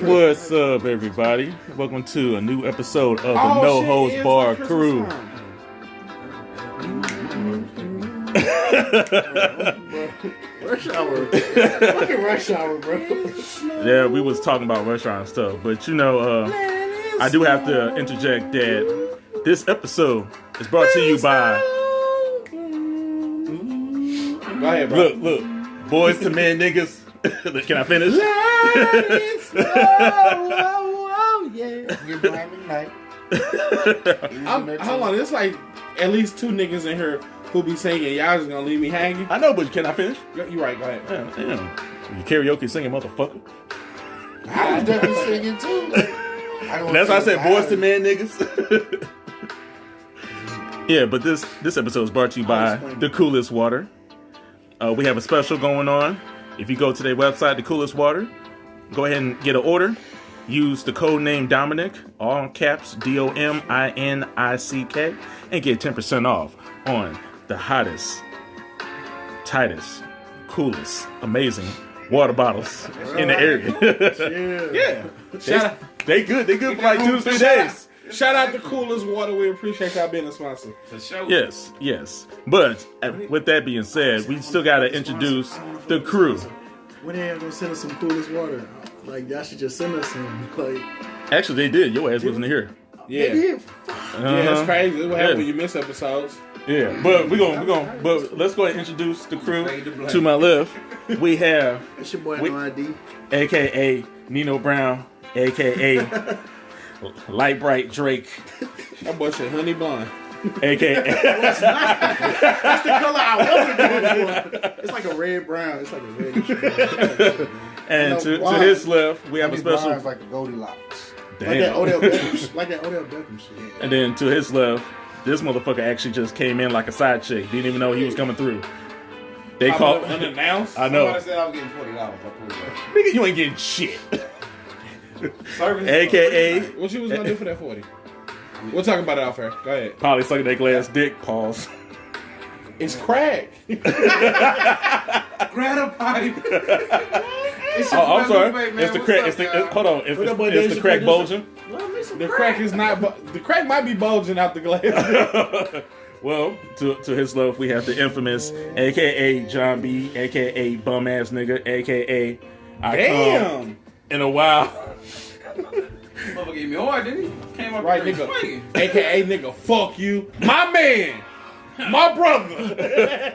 What's up, everybody? Welcome to a new episode of the No Holds Bar Crew. Rush hour. Fucking rush hour, bro. Yeah, we was talking about rush hour and stuff, but you know, I do have to interject that this episode is brought to you by. Go ahead, bro. Look, boys to men niggas. Can I finish? Hold on, there's like at least two niggas in here who be singing. Y'all just gonna leave me hanging? I know, but can I finish? You right, go ahead. Damn. You karaoke singing, motherfucker. I was definitely singing too. That's why I said boys to men niggas. Yeah, but this episode is brought to you by The Coolest Water. We have a special going on. If you go to their website, The Coolest Water, go ahead and get an order. Use the code name Dominic, all in caps, DOMINICK, and get 10% off on the hottest, tightest, coolest, amazing water bottles in the area. Yeah. They good for like 2 to 3 days. Shout out to Coolest Water. We appreciate y'all being a sponsor. For sure. Yes. But with that being said, we still got to introduce the crew. When they gonna send us some Coolest Water? Like, y'all should just send us some. Like, actually, they did. Your ass wasn't here. Yeah. they did. Yeah, it's crazy. It's what happens when you miss episodes. Yeah, but but let's go ahead and introduce the crew. To my left, we have It's your boy No ID. AKA Nino Brown, AKA Light Bright Drake, That boy said honey blonde. AKA That's the color I wasn't going for. It's like a red brown. It's like a reddish brown. and to his left, we have a special. It's like a Goldilocks. Damn. Like that Odell Beckham, like that Odell Beckham shit. And then to his left, this motherfucker actually just came in like a side chick. Didn't even know he was coming through. They called unannounced. I know. Somebody said I was getting $40. Nigga, you ain't getting shit. Service. AKA What you was gonna do for that 40? We'll talk about it off air. Go ahead. probably sucking that glass dick. Pause. It's crack. Grab a pipe. I'm sorry. It's the crack. Hold on. It's the crack bulging. The crack is not. The crack might be bulging out the glass. Well, to his left, we have the infamous AKA John B, AKA bum ass nigga, AKA I come in a while. Motherfucker gave me hard, didn't he? Came up Right, here nigga. swinging. AKA nigga, fuck you, my man, my brother.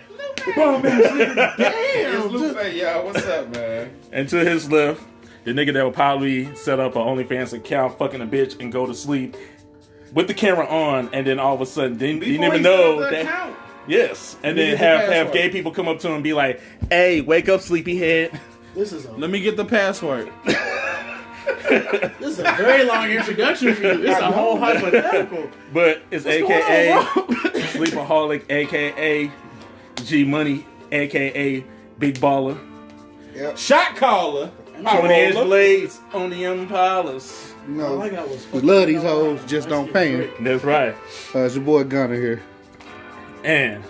Bum ass nigga. It's Lupe, y'all. What's up, man? And to his left, the nigga that will probably set up an OnlyFans account, fucking a bitch, and go to sleep with the camera on, and then all of a sudden, didn't even know that. Account. Yes, and then have gay people come up to him and be like, "Hey, wake up, sleepyhead." Let me get the password. This is a very long introduction for you. It's a whole hypothetical. But it's AKA Sleepaholic, AKA G Money, AKA Big Baller. Yep. Shot caller. 20-inch blades on the Impalas. You know, All I got was we love these hoes, just don't pay them. That's right. It's your boy Gunner here. And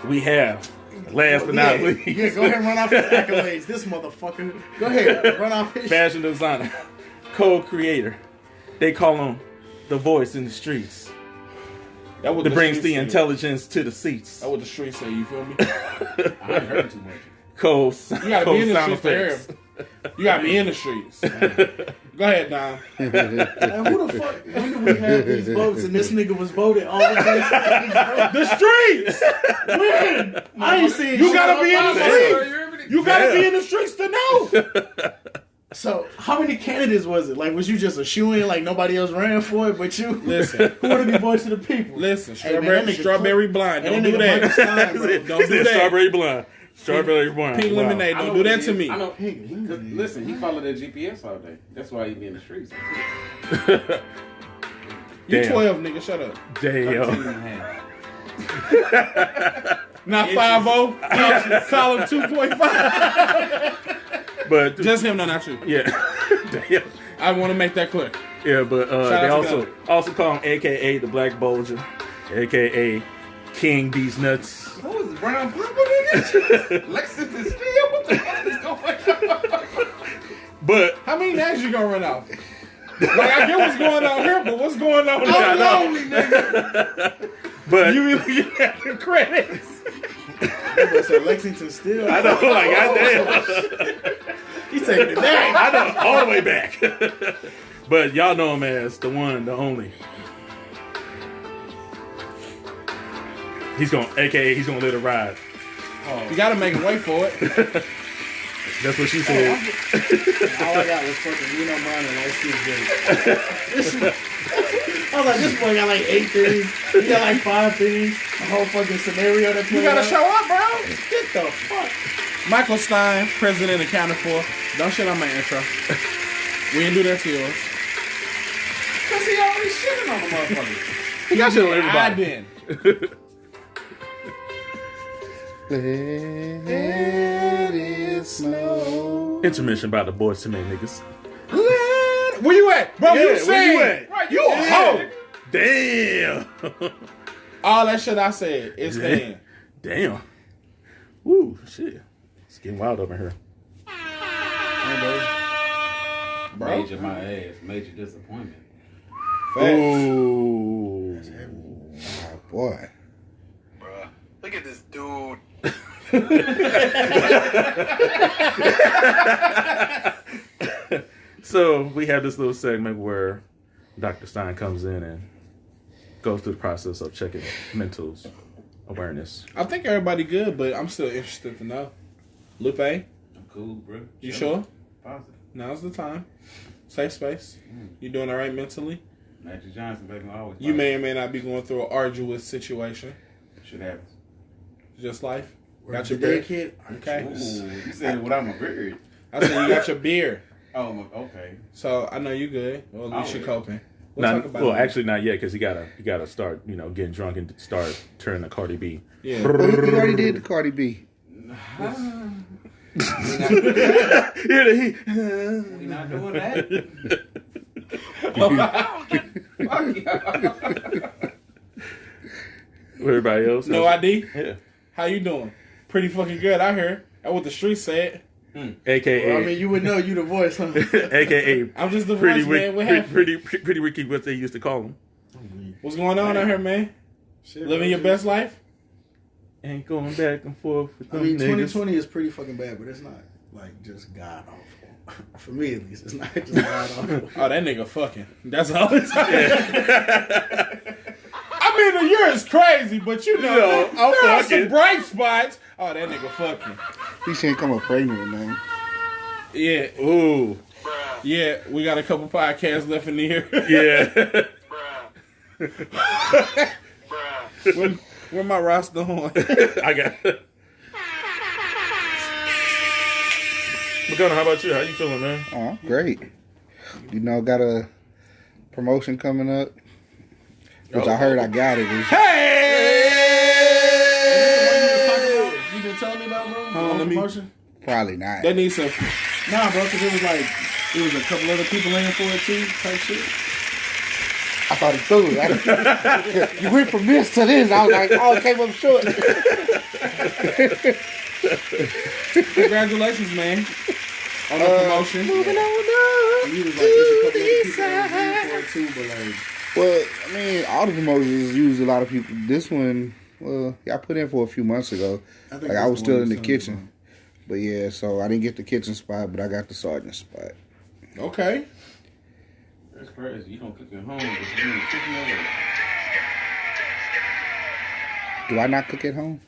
we have, last but not least, Yeah, go ahead and run off his accolades. This motherfucker. Go ahead, run off his fashion designer, co-creator. They call him the voice in the streets. That what That brings streets the say. intelligence to the seats. That what the streets say. You feel me? I ain't heard too much. Cold You gotta be in the sound streets to hear him. You gotta be in the streets. Go ahead, Dom. And who the fuck? When did we have these votes and this nigga was voted all the time? The streets. When? I ain't seen You shit gotta be in about the that. streets. You gotta be in the streets to know. So, how many candidates was it? Like, was you just a shoo-in, like nobody else ran for it but you? Listen. Who would be voice of the people? Listen, Hey, man, that nigga strawberry blind. And Don't that do nigga Michael that. Stein, bro. Don't do that. Strawberry blind. Strawberry blind. Pink Wow. lemonade. Don't do that to me. I know. Listen, he followed that GPS all day. That's why he be in the streets. You Damn. 12, nigga. Shut up. Damn. Not 5-0. Call him 2.5. But Just him, no, not you. yeah. Damn. I want to make that clear. Yeah, but Shout they out to also call him AKA the Black Bulger, AKA King These Nuts. Who is Brown Purple nigga? Lexington Steel? What the fuck is going on? But How many names you gonna run off? Like, I get what's going on here, but what's going on there? I'm lonely, nigga. but You be looking at the credits. But so Lexington still. I know, like, goddamn. He's taking it back. I know, all the way back. But y'all know him as the one, the only. He's gonna let it ride. You gotta make a way for it. That's what she said. All I got was fucking Nino Brown and Light Skin Jake. I was like, this boy got like 8 things. He got like 5 things. A whole fucking scenario that You gotta show up, bro. Get the fuck. Michael Stein, president accounted for. Don't shit on my intro. We didn't do that to yours. Cause he already shitting on the motherfucker. He got shit on I everybody. didn't. Let it snow. Intermission by the Boys to Men niggas. Where you at? Bro, Yeah, you where sing. you at? Right, you a hoe. Damn. All that shit I said is staying. Damn. Woo, shit. It's getting wild over here. Bro. Major my ass. Major disappointment. Ooh. Oh, boy. Bruh, look at this dude. So we have this little segment where Dr. Stein comes in and goes through the process of checking mental awareness. I think everybody good, but I'm still interested to know. Lupe, I'm cool, bro. you sure? Positive. Now's the time. Safe space. You doing all right mentally? Magic Johnson, baby, always. You may or may not be going through an arduous situation. Shit happens. Just life. Got Got your your beer? day, kid? Okay. Ooh, you said it without my beard. I said you got your beer. Oh, okay. So I know you good. Well, at least Oh, you're yeah. coping. We'll talk about it. Actually not yet, because you gotta start, getting drunk and start turning to Cardi B. Yeah. You already did the Cardi B. We're not doing that. Fuck y'all. Everybody else? No ID? Yeah. How you doing? Pretty fucking good out here. That's what the streets said. AKA. Well, I mean, you would know you the voice, huh? AKA. I'm just the Pretty voice, man. What happened? pretty Ricky, what they used to call him. What's going on out here, man? Shit, Living your best life? Ain't going back and forth with I them mean, niggas. 2020 is pretty fucking bad, but it's not like just god awful. For me, at least, it's not just god awful. Oh, that nigga fucking. That's all it's I mean, the year is crazy, but you know, I'm there are fucking. some bright spots. Oh, that nigga fucking. He shouldn't come up pregnant, man. Yeah, Ooh. Bruh, yeah, we got a couple podcasts left in the year. Yeah. bruh, bruh. Where my roster on? I got it. McGonagall, how about you? How you feeling, man? Oh, great. You know, got a promotion coming up, which I heard I got it. Hey! You been telling me about, bro? Hold on, let me- promotion? Probably not. That needs some. Nah, bro, because it was like, it was a couple other people in for it too, type shit. I thought he threw it. You went from this to this. I was like, oh, it came up short. Congratulations, man, on the promotion. Moving on up. He was like, there's a couple other people in for it too, but like. Well, I mean, all the promotions use a lot of people. This one, well, I put in for a few months ago. Like, I was still in the kitchen. But yeah, so I didn't get the kitchen spot, but I got the sergeant spot. Okay. That's crazy. You don't cook at home, but you doing cooking over. Do I not cook at home?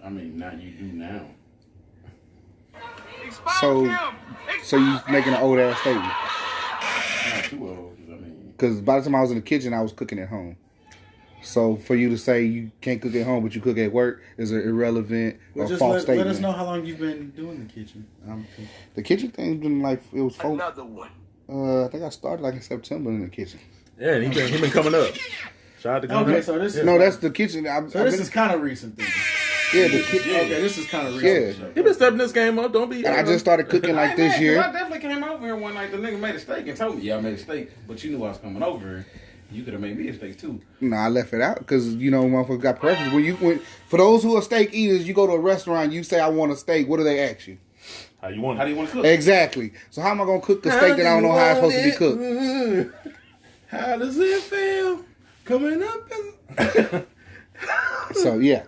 I mean, now you do now. So you making an old ass statement? Not too old, 'cause I mean. Because by the time I was in the kitchen, I was cooking at home. So for you to say you can't cook at home, but you cook at work is an irrelevant or false statement. Let us know how long you've been doing the kitchen. The kitchen thing's been like, it was four. Another one. I think I started like in September in the kitchen. Yeah, and he been coming up. Shout out to Okay, Gunner. so this No, that's the kitchen. this is kind of recent then. yeah, the kitchen. Okay, this is kind of Yeah. recent. He been stepping this game up. Don't be. And I just started cooking like this I year. definitely came over here one night. The nigga made a steak and told me, yeah, I made a steak, but you knew I was coming over here. You could have made me a steak too. No, I left it out because motherfuckers got preference. For those who are steak eaters, you go to a restaurant, you say I want a steak. What do they ask you? How you want it? How do you want to cook? Exactly. So how am I gonna cook the steak that I don't know how it's supposed to be cooked? How does it feel coming up? So yeah.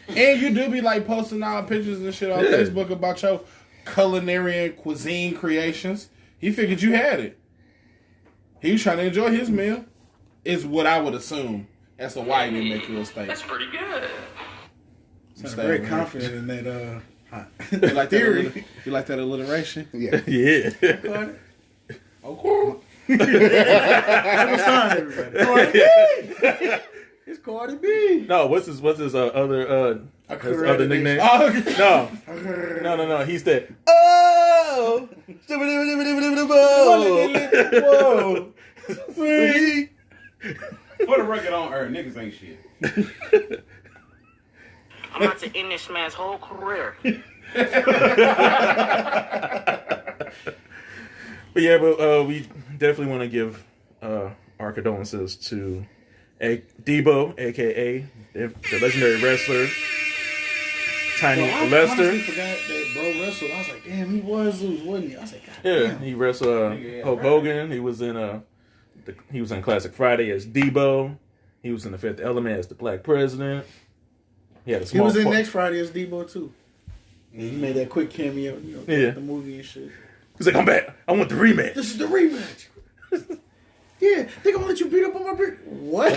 And you do be like posting all pictures and shit on Facebook about your culinary and cuisine creations. He figured you had it. He was trying to enjoy his meal. Is what I would assume. That's why he didn't make you a steak. That's pretty good. I'm very confident in that. You like theory? You like that alliteration? Yeah. Yeah. Okay. Understand, everybody. It's Cardi B. No, what's his other nickname? Oh, No. He's that. Oh. whoa. Sweet. For the record on earth, niggas ain't shit. I'm about to end this man's whole career. But we definitely want to give our condolences to Deebo, aka the legendary wrestler Tiny I Lester. honestly forgot that bro wrestled. I was like, damn, he was Zeus, wasn't he? I was like, God Yeah, damn. he wrestled Hulk Hogan. He was in Classic Friday as Deebo. He was in The Fifth Element as the Black President. He had a He small was in part. Next Friday as Deebo too. And he made that quick cameo, Yeah. the movie and shit. He's like, I'm back. I want the rematch. This is the rematch. Yeah, they gonna let you beat up on my brick. What?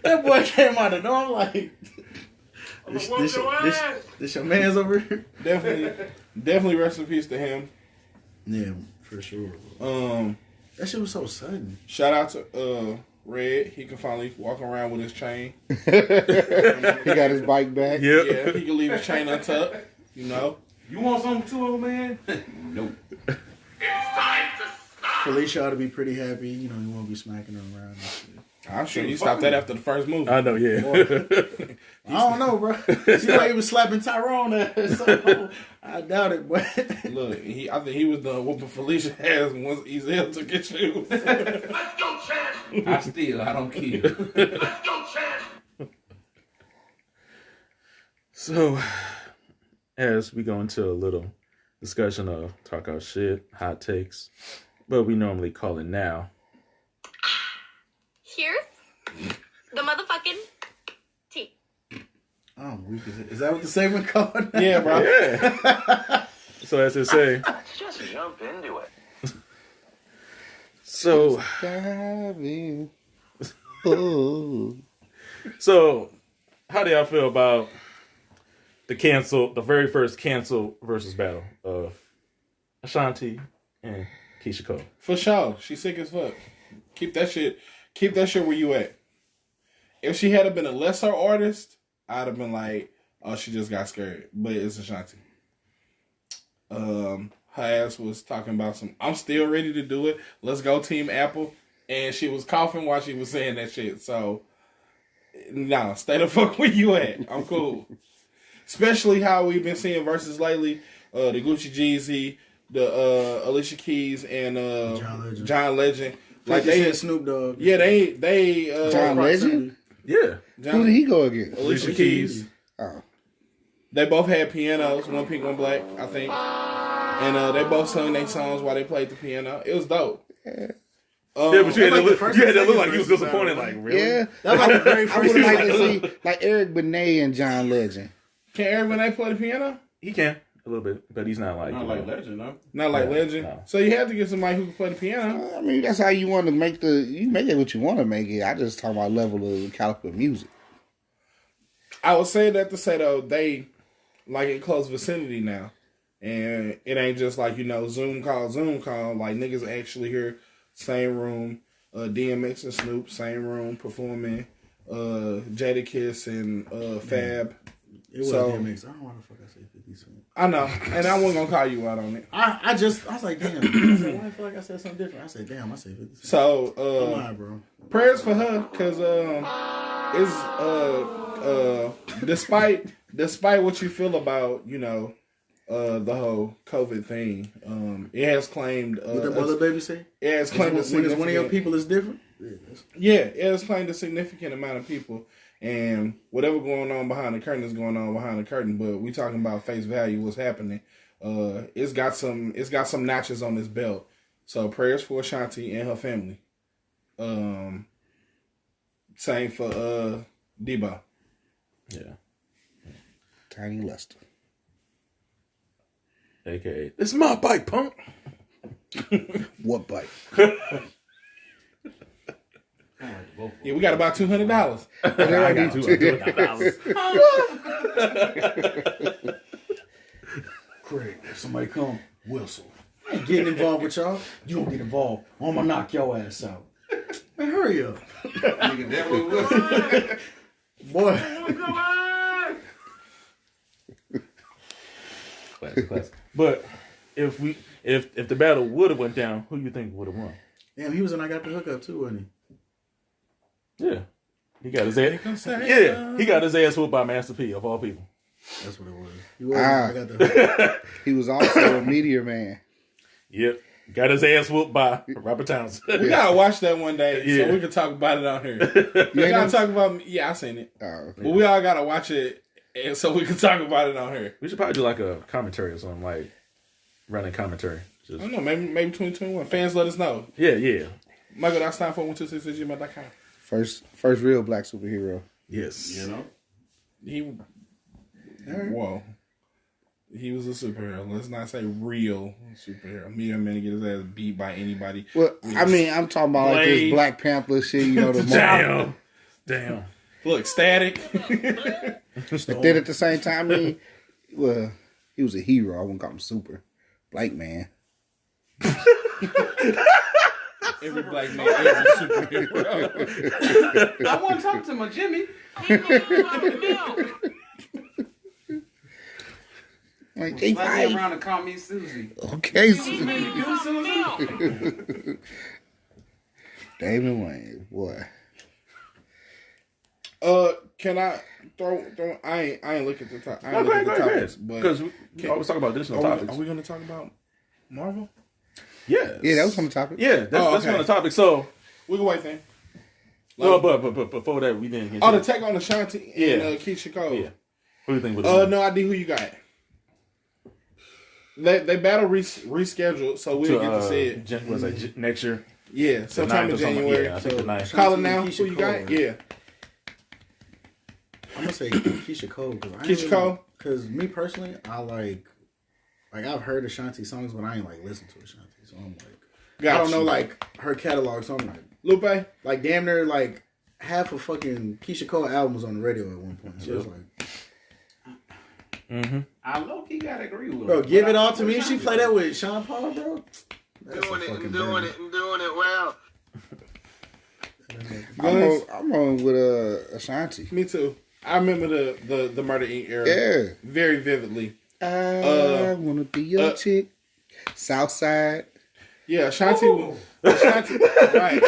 That boy came out of nowhere. I'm like, this your man's over here? Definitely rest in peace to him. Yeah, for sure. That shit was so sudden. Shout out to Red. He can finally walk around with his chain. He got his bike back. Yep. Yeah, he can leave his chain untucked. You know. You want something too, old man? Nope. Felicia ought to be pretty happy. You know, he won't be smacking her around and shit. I'm sure he stopped that after the first movie. I know, yeah. I don't know, bro. See why he was slapping Tyrone or something. I doubt it, but Look, I think he was done whooping Felicia ass once Ezel took his shoes. Let's go, Chad. I don't care. Let's go, Chad. So, as we go into a little discussion of talk our shit, hot takes, but we normally call it now. Here's the motherfucking tea. I'm weak. Is that what the segment called? Yeah, bro. Yeah. So as they say. Let's just jump into it. So. Diving. Oh. So, how do y'all feel about the very first cancel versus battle of Ashanti and Keyshia Cole? For sure. She's sick as fuck. Keep that shit where you at. If she had been a lesser artist, I'd have been like, oh, she just got scared. But it's Ashanti. Her ass was talking about I'm still ready to do it. Let's go Team Apple. And she was coughing while she was saying that shit. So, nah, stay the fuck where you at. I'm cool. Especially how we've been seeing verses lately. The Gucci Jeezy, the Alicia Keys, and John Legend. Like they had Snoop Dogg. Yeah, they John Legend? Yeah. Who did he go against? Alicia Keys. Oh. They both had pianos, one pink, one black, I think. And they both sung their songs while they played the piano. It was dope. Yeah, but you had to look like you was disappointed. Like, really? Yeah. That was like the very I first would like time. to see like Eric Benet and John Legend. Can Eric Benet play the piano? He can a little bit, but he's not like Legend, no. Not like Legend. No. So you have to get somebody who can play the piano. I mean, that's how you want to make you make it what you want to make it. I just talk about level of caliber music. I would say that to say though, they like in close vicinity now. And it ain't just like, Zoom call. Like niggas actually here, same room, DMX and Snoop, same room, performing, Jadakiss and Fab. It was DMX. I don't know why the fuck I say 50 Cent. I know, and I wasn't gonna call you out on it. I was like, damn. I said, why I feel like I said something different? I said, damn, I said 50 Cent. So, Come on, bro. prayers for her, cause despite what you feel about, the whole COVID thing, it has claimed. What the mother baby say? It has claimed when it's one of your people is different. Yeah, it has claimed a significant amount of people, And whatever going on behind the curtain is going on behind the curtain. But we talking about face value, what's happening. It's got some notches on this belt. So prayers for Ashanti and her family. Same for Deebo. Yeah. Tiny Lester. AKA, this is my bike, punk. What bike? Yeah, we got about $200. I got $200. Craig, if somebody come, whistle. I ain't getting involved with y'all. You don't get involved. I'm gonna knock your ass out. Man, hurry up. Nigga definitely will. Boy. Classic. But if the battle would have went down, who you think would have won? Damn, he was in I Got the Hookup too, wasn't he? Yeah. He got his ass. Yeah, he got his ass whooped by Master P of all people. That's what it was. He was I Got the Hookup. He was also a Meteor Man. Yep. Got his ass whooped by Robert Townsend. We gotta watch that one day Yeah. so we can talk about it on here. We gotta talk about. Yeah, I seen it. But we all gotta watch it, and so we can talk about it on here. We should probably do like a commentary or something, like running commentary. I don't know, maybe 2021. Fans, let us know. Yeah. Michael.stein41266gmail.com. First real black superhero. Yes. You know? Whoa. He was a superhero. Let's not say real superhero. Me and man get his ass beat by anybody. Well, I mean, I'm talking about like this Black Panther shit, you know, the Damn. Look, Static. But then at the same time, I mean, well, he was a hero. I wouldn't call him super. Black man. Every black man is a superhero. I want to talk to my Jimmy. Like, Slap me around and call me Susie. Okay. You made me do Susie? David Wayne, boy. Can I throw I ain't look at the top. I No, ain't go look at the ahead. topics, but Because we always talk about additional topics. are we gonna talk about Marvel? Yeah. Yeah, that was on the topic. Yeah, that's one of the topics. So, We can wait then. no, but before that, we didn't get the take on Ashanti and Yeah. Keyshia Cole. Yeah. Who do you think would No idea who you got. They battle rescheduled, so we'll get to see it. Was it next year? Yeah, sometime in 9th or something. January. Yeah, I think the 9th. Call it now. Keyshia Who you got? Cole. Yeah, I'm gonna say Keyshia Cole. Keyshia Cole? Because me personally, I like I've heard Ashanti songs, but I ain't like listened to Ashanti. So I'm like, I don't know like her catalog. So I'm like, Lupe. like damn near like half of fucking Keyshia Cole album was on the radio at one point. So it's like, I low-key gotta agree with her. bro, give it all to me. She played that with Sean Paul, bro. That's Doing a it fucking and doing banger. it and doing it well. I'm on with Ashanti. Me too. I remember the Murder Inc. era Yeah. very vividly. I wanna be your chick. Southside. Yeah, Ashanti. Right.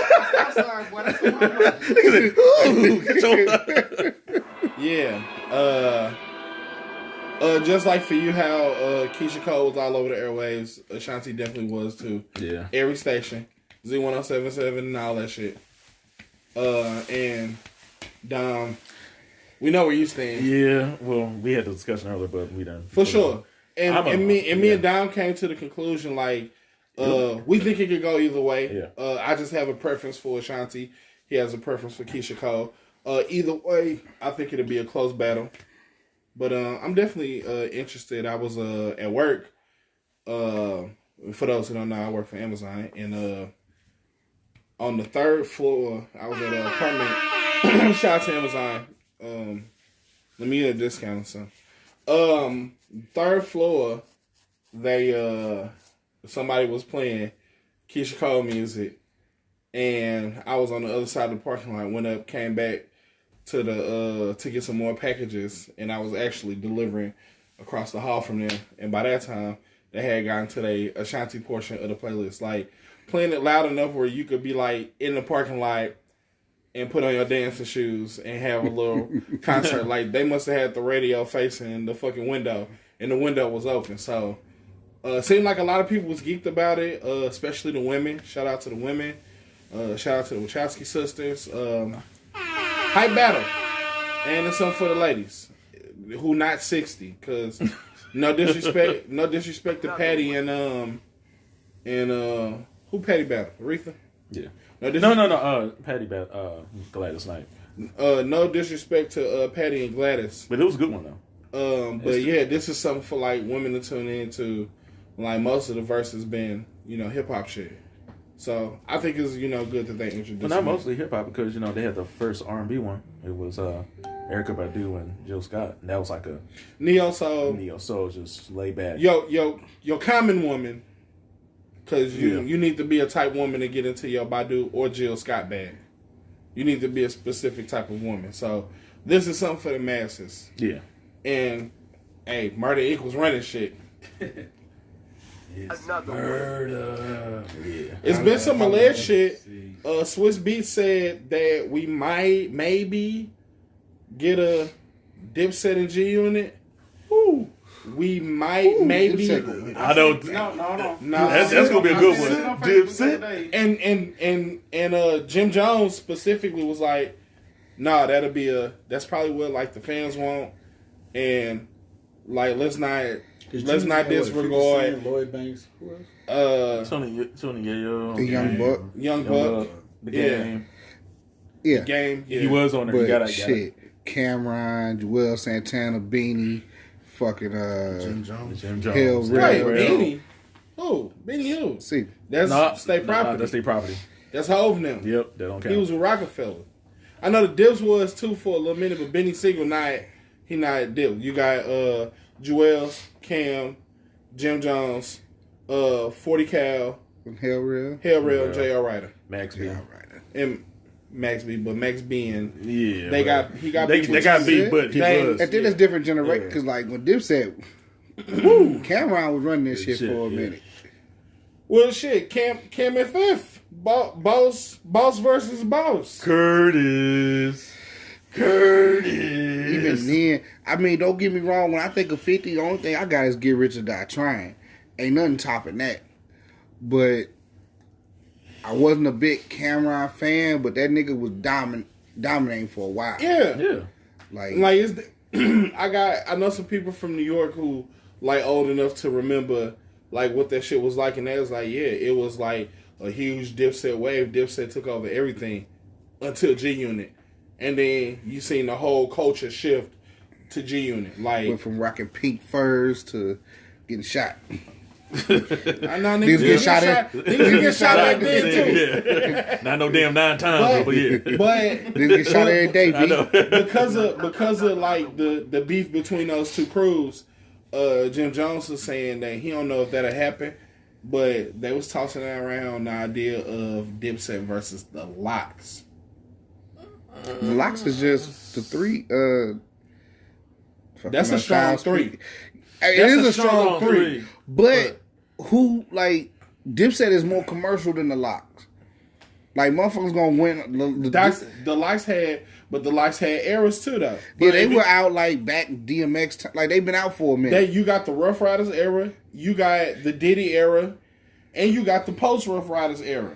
Yeah. Just like for you, how Keyshia Cole was all over the airwaves, Ashanti definitely was too. Yeah. Every station, Z1077 and all that shit. And Dom, we know where you stand. Yeah. Well, we had the discussion earlier, but we done. For sure. And me yeah. and Dom came to the conclusion like we think it could go either way. Yeah. I just have a preference for Ashanti. He has a preference for Keyshia Cole. Either way, I think it'll be a close battle. But I'm definitely interested. I was at work. For those who don't know, I work for Amazon, and on the 3rd floor, I was at an apartment. Shout out to Amazon. Let me get a discount or something. 3rd floor, they somebody was playing Keyshia Cole music, and I was on the other side of the parking lot. Went up, came back to the to get some more packages, and I was actually delivering across the hall from them. And by that time, they had gotten to the Ashanti portion of the playlist, like playing it loud enough where you could be like in the parking lot and put on your dancing shoes and have a little concert. Like they must have had the radio facing the fucking window, and the window was open. So it seemed like a lot of people was geeked about it, especially the women. Shout out to the women. Shout out to the Wachowski sisters. Hype battle. And it's something for the ladies who not 60, because no disrespect to Patty and who Patty battled? Aretha? Yeah. No. Patty Gladys Knight. No disrespect to Patty and Gladys, But it was a good one though. but yeah, this is something for like women to tune into. Like most of the verses been hip hop shit. So I think it's good that they introduced. But not mostly hip hop because they had the first R&B one. It was Erykah Badu and Jill Scott, and that was like a neo soul. Neo soul, just laid back. Yo, common woman, because you need to be a type woman to get into your Badu or Jill Scott bag. You need to be a specific type of woman. So this is something for the masses. Yeah. And hey, Murder Inc. was running shit. Murder. Yeah. It's been some alleged shit. Swiss Beats said that we might maybe get a Dipset and G Unit. We might maybe. I don't. No. That's gonna be a good one. Dipset. And Jim Jones specifically was like, "Nah, that's probably what like the fans want, and like let's not disregard Lloyd Banks. Who else? Tony Yayo. The Young Buck. The Game. Yeah. The Game. Yeah. He was on there. But He got shit, Cameron, Joel Santana, Beanie, fucking Jim Jones. Jim Jones. Hell, Right, Real. Beanie. Who? Beanie who? See, That's state property. That's state property. That's Hove now. Yep, that don't count. He was with Rockefeller. I know the Dips was too for a little minute, but Benny Siegel not Dip. You got Joel's, Cam, Jim Jones, 40 Cal, Hell Real. and J.R. Ryder. Max B. And Max B, but Max being Yeah, they got beat, but he They- was. And then it's different generation because like when Dipset, Cameron was running this shit for a minute. well shit, Cam and Fifth. Boss versus boss. Curtis. Even then, I mean, don't get me wrong. When I think of 50, the only thing I got is Get Rich or Die Trying. Ain't nothing topping that. But I wasn't a big Cameron fan, but that nigga was dominating for a while. Yeah. Like it's I know some people from New York who like old enough to remember like what that shit was like, and they was like, yeah, it was like a huge Dipset wave. Dipset took over everything until G Unit, and then you seen the whole culture shift to G Unit. Like went from rocking pink furs to getting shot. I know niggas get shot at. Niggas get shot at then too. Yeah. Not no damn 9 times, but yeah. But Niggas get shot every day, I know. because of like the beef between those two crews, Jim Jones was saying that he don't know if that'll happen, but they was tossing around the idea of Dipset versus the Locks. The Locks is just the three. That's a strong three. It is a strong three, but who like Dipset is more commercial than the Locks. Like motherfuckers gonna win. The Locks had eras too though. Yeah, they were out like back DMX. Like they've been out for a minute. You got the Rough Riders era, you got the Diddy era, and you got the post Rough Riders era.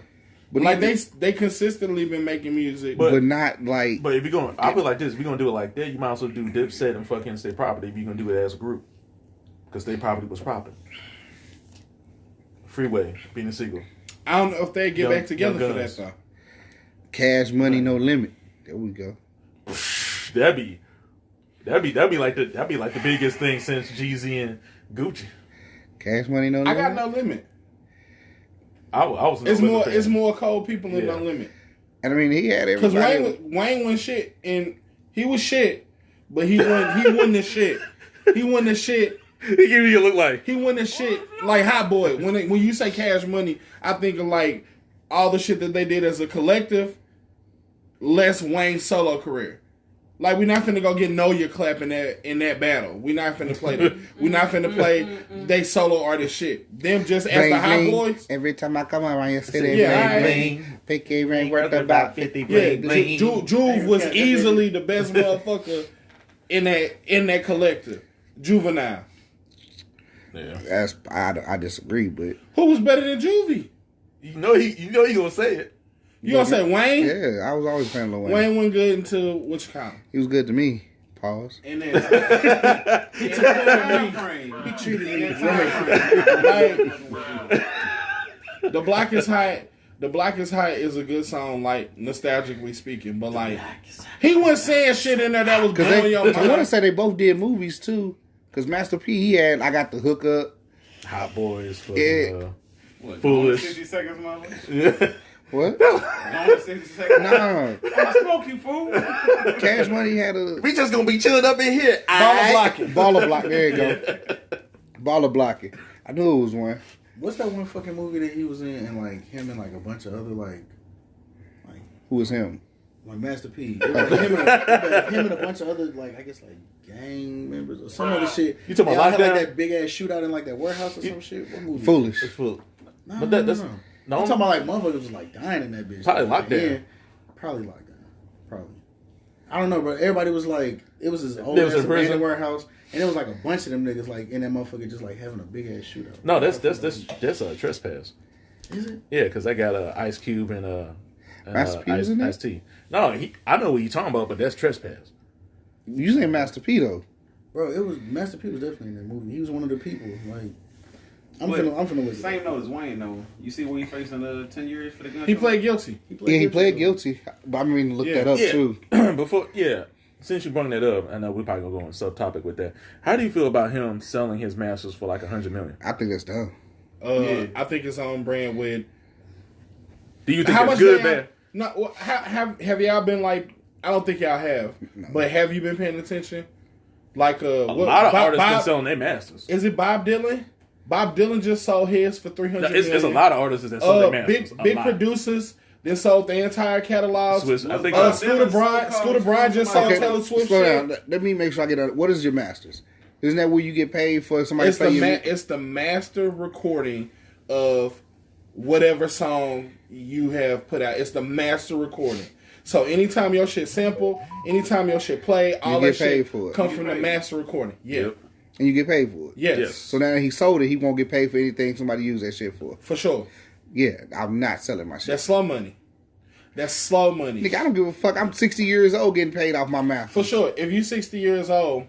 But like they consistently been making music, but not like. But if you're going, I feel like this. If you're gonna do it like that, you might as well do Dipset and fucking State Property. If you're gonna do it as a group, because State Property was popping. Freeway, Beanie Siegel. I don't know if they get back together for that though. Cash Money No Limit. There we go. That'd be like the biggest thing since Jeezy and Gucci. Cash Money No Limit. I got No Limit. I was. It's more cold people than No Limit. And I mean, he had everybody. Because Wayne was shit, and he was shit, but he wasn't the shit. He wasn't the shit. He gave you a look like he wasn't the shit like Hot Boy. When you say Cash Money, I think of like all the shit that they did as a collective, less Wayne's solo career. Like we're not finna go get Know Your Clap in that battle. We're not finna play that. We're not finna play they solo artist shit. Them just as the Hot Boys. Every time I come around your city, yeah, bling, PK ring worth about 50. Yeah, Juve was easily the best motherfucker in that collective. Juvenile. Yeah, I disagree, but who was better than Juvie? You know he gonna say it. You gonna say Wayne? Yeah, I was always a fan of Lil Wayne. Wayne wasn't good until what you call him? He was good to me. Pause. And then he treated me right. The Blackest Height. The Blackest Height is a good song, like nostalgically speaking, but like he wasn't saying shit in there that was blowing your mind. I want to say they both did movies too, because Master P he had I Got the Hookup, Hot Boys, for What, Foolish. 60 seconds, mama. Yeah. What? Only 60 seconds. Nah, I'ma smoke you, fool. Cash Money had a We just gonna be chilling up in here. Baller blocking. Baller Block. There you go. Baller Blocking. I knew it was one. What's that one fucking movie that he was in, and like him and like a bunch of other like Who was him? Master P? It was like him and a bunch of other like I guess like gang members or some other shit. You talking They about all had Lockdown? like that big ass shootout in like that warehouse or some shit. What movie? Foolish. It's full. No, But no, that's no. no. I'm talking about like motherfuckers was like dying in that bitch. Probably Like, Lockdown. yeah, probably Lockdown. Probably. I don't know, but everybody was like, it was this old They was ass in prison? abandoned warehouse, and it was like a bunch of them niggas like in that motherfucker just like having a big ass shootout. No, that's a trespass. Is it? Yeah, because I got Ice Cube and Master P was in that? Ice T. No, I know what you're talking about, but that's trespass. You saying Master P though? Bro, it was Master P was definitely in that movie. He was one of the people. Like, I'm But finna look. Same note as Wayne, though. You see what he facing 10 years for the gun? He played guilty. He played guilty. But I mean, look that up too. Since you brought that up, I know we're probably gonna go on subtopic with that. How do you feel about him selling his masters for like $100 million? I think that's dumb. I think it's on brand with. Do you think How it's much good, y'all- man? No, have y'all been like? I don't think y'all have, but have you been paying attention? Like A lot of artists been selling their masters. Is it Bob Dylan? Bob Dylan just sold his for $300 million. It's a lot of artists that sold their masters. Big producers then sold the entire catalog. I think Scooter Braun just sold Taylor Swift. Slow shit. down. Let me make sure I get it. What is your masters? Isn't that where you get paid for somebody It's to play your it's the master recording of whatever song you have put out. It's the master recording. So anytime your shit sample, anytime your shit play, all get that shit paid for it. come from the master recording. Yeah. Yep. and you get paid for it? Yes. So now he sold it, he won't get paid for anything somebody used that shit for. For sure. Yeah, I'm not selling my shit. That's slow money. That's slow money. Nigga, I don't give a fuck. I'm 60 years old getting paid off my mouth. For sure. If you're 60 years old,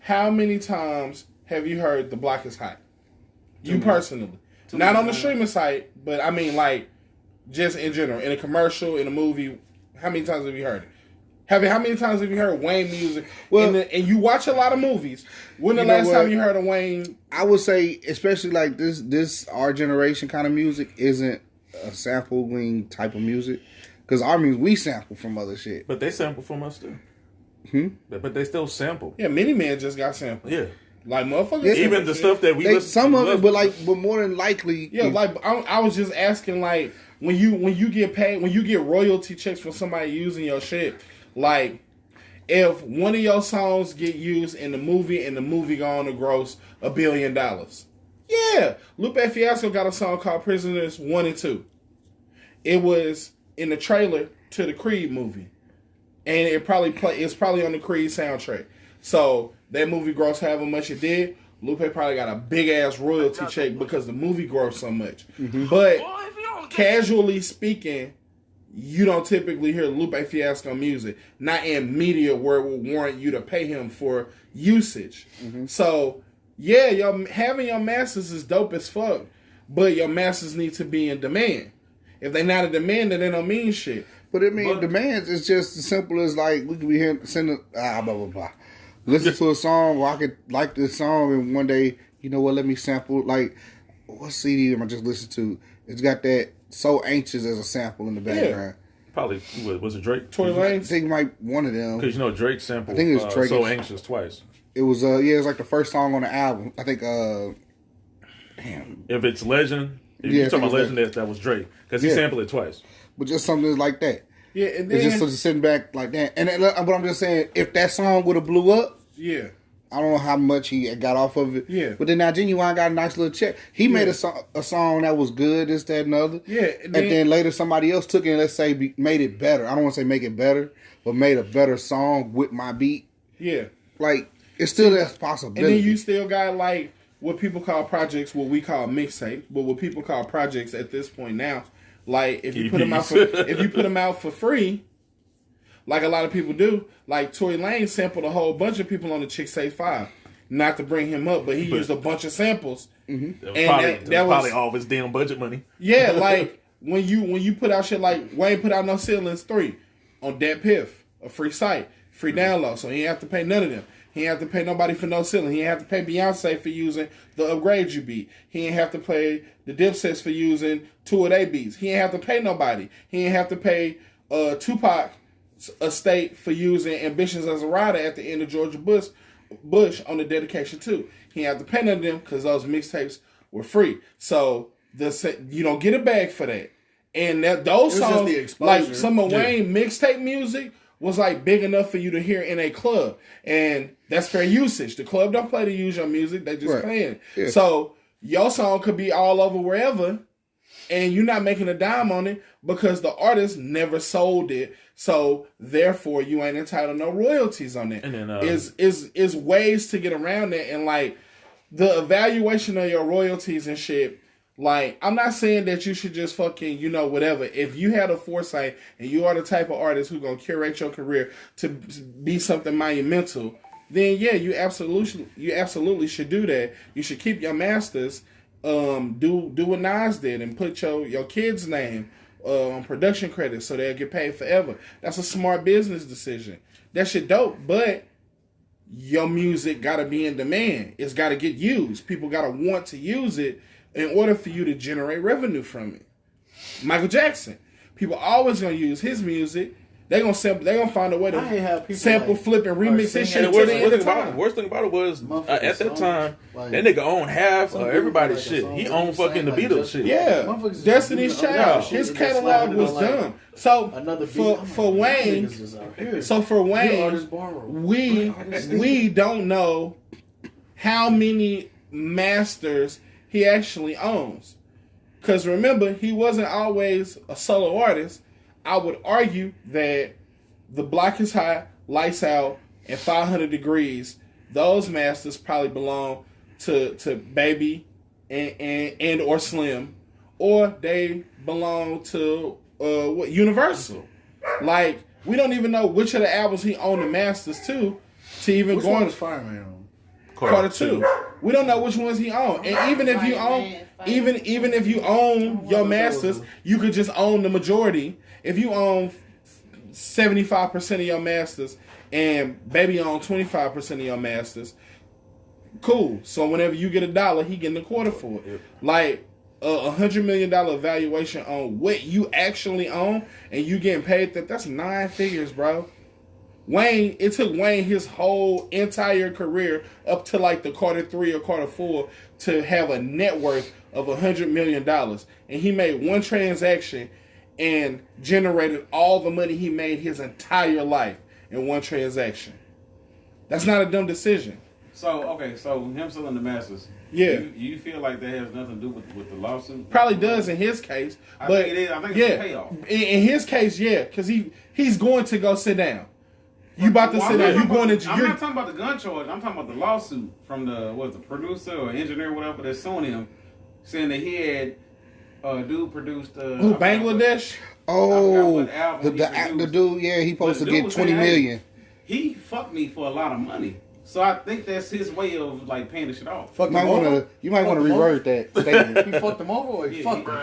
how many times have you heard The Block is Hot? You personally. Not on the streaming site, but I mean, like, just in general. In a commercial, in a movie, how many times have you heard it? How many times have you heard Wayne music? Well, and you watch a lot of movies. When the last time you heard a Wayne? I would say, especially like this our generation kind of music isn't a sampling type of music. Because our music, we sample from other shit. But they sample from us too. But they still sample. Yeah, Mini Man just got sampled. Yeah. Like, motherfuckers. Even the stuff that we listen some of to, it, but more than likely. Yeah, like I was just asking, like, when you get paid, when you get royalty checks from somebody using your shit, like, if one of your songs get used in the movie and the movie going to gross $1 billion, yeah, Lupe Fiasco got a song called Prisoners 1 and 2. It was in the trailer to the Creed movie, and it's probably on the Creed soundtrack. So that movie grossed however much it did. Lupe probably got a big ass royalty check because the movie grossed so much. But casually speaking, you don't typically hear Lupe Fiasco music, not in media where it will warrant you to pay him for usage. So yeah, having your masters is dope as fuck, but your masters need to be in demand. If they're not in demand, then they don't mean shit. But demands is just as simple as like we could be here sending blah blah blah. Listen to a song, or I could like this song, and one day, you know what? Let me sample. Like, what CD am I just listening to? It's got that "So Anxious" as a sample in the background. Probably was it Drake? Tory I Lanez. think might one of them. Because Drake sampled. I think it was Drake. So Anxious twice. It was it was like the first song on the album. I think damn. If it's Legend, if Yeah, you're talking I about think Legend, that was Drake because he sampled it twice. But just something like that. Yeah, and then It's just sitting back like that. And but I'm just saying, if that song would have blew up, yeah. I don't know how much he got off of it. Yeah. But then now Genuine got a nice little check. He made a song that was good, this, that, and the other. Yeah. And then later somebody else took it and let's say made it better. I don't want to say make it better, but made a better song with my beat. Yeah. Like, it's still that possibility. And then you still got like what people call projects, what we call mixtape, but what people call projects at this point now, Like if you put them out for free, like a lot of people do, like Tory Lanez sampled a whole bunch of people on the Chick Say 5. Not to bring him up, but he used a bunch of samples. Mm-hmm. And that was probably all of his damn budget money. Yeah, like when you put out shit like Wayne put out No Ceilings 3 on Dat Piff, a free site, free download, so he didn't have to pay none of them. He didn't have to pay nobody for No Ceiling. He didn't have to pay Beyonce for using the upgrades you beat. He didn't have to pay the Dipsets for using 2 of their beats. He didn't have to pay nobody. He didn't have to pay Tupac estate for using Ambitions as a Rider at the end of Georgia Bush on the Dedication 2. He didn't have to pay none of them because those mixtapes were free. So you don't get a bag for that. And those songs, like some of Wayne mixtape music, was like big enough for you to hear in a club. And that's fair usage. The club don't play to use your music, they just playing. Yeah. So your song could be all over wherever, and you're not making a dime on it because the artist never sold it. So therefore you ain't entitled no royalties on it. And then is ways to get around that, and like the evaluation of your royalties and shit. Like, I'm not saying that you should just fucking, whatever. If you had a foresight and you are the type of artist who's going to curate your career to be something monumental, then yeah, you absolutely should do that. You should keep your masters, do what Nas did and put your kid's name on production credits so they'll get paid forever. That's a smart business decision. That shit dope, but your music got to be in demand. It's got to get used. People got to want to use it in order for you to generate revenue from it. Michael Jackson. People always gonna use his music. They're gonna find a way to sample, flip, and remix his shit. And the worst thing about it was at that time, that nigga owned half of everybody's shit. He owned fucking the Beatles shit. Yeah, Destiny's Child. His catalog was done. So for Wayne, we don't know how many masters he actually owns. Because remember, he wasn't always a solo artist. I would argue that The Block Is Hot, Lights Out, and 500 Degrees, those masters probably belong to Baby and or Slim, or they belong to Universal. Like, we don't even know which of the albums he owned the masters to even go on. Which one was Fireman on? Carter 2. We don't know which ones he owned. And even if you own even if you own your masters, you could just own the majority. If you own 75% of your masters and Baby own 25% of your masters, cool. So whenever you get $1, he getting a quarter for it. Like $100 million valuation on what you actually own, and you getting paid that's 9 figures, bro. Wayne, it took Wayne his whole entire career up to like the Carter 3 or Carter 4 to have a net worth of $100 million. And he made one transaction and generated all the money he made his entire life in one transaction. That's not a dumb decision. So him selling the masters. Yeah. You feel like that has nothing to do with the lawsuit? Probably does in his case. But I think it's a payoff. In his case, yeah, because he's going to go sit down. You about to sit down. You going to? I'm not talking about the gun charge. I'm talking about the lawsuit from the producer or engineer or whatever that's suing him, saying that he had dude produced. Who, Bangladesh? Oh, the dude. Yeah, he supposed to get $20 million. He fucked me for a lot of money. So I think that's his way of like paying the shit off. You might want to revert that statement. He fucked him over, or he fucked him?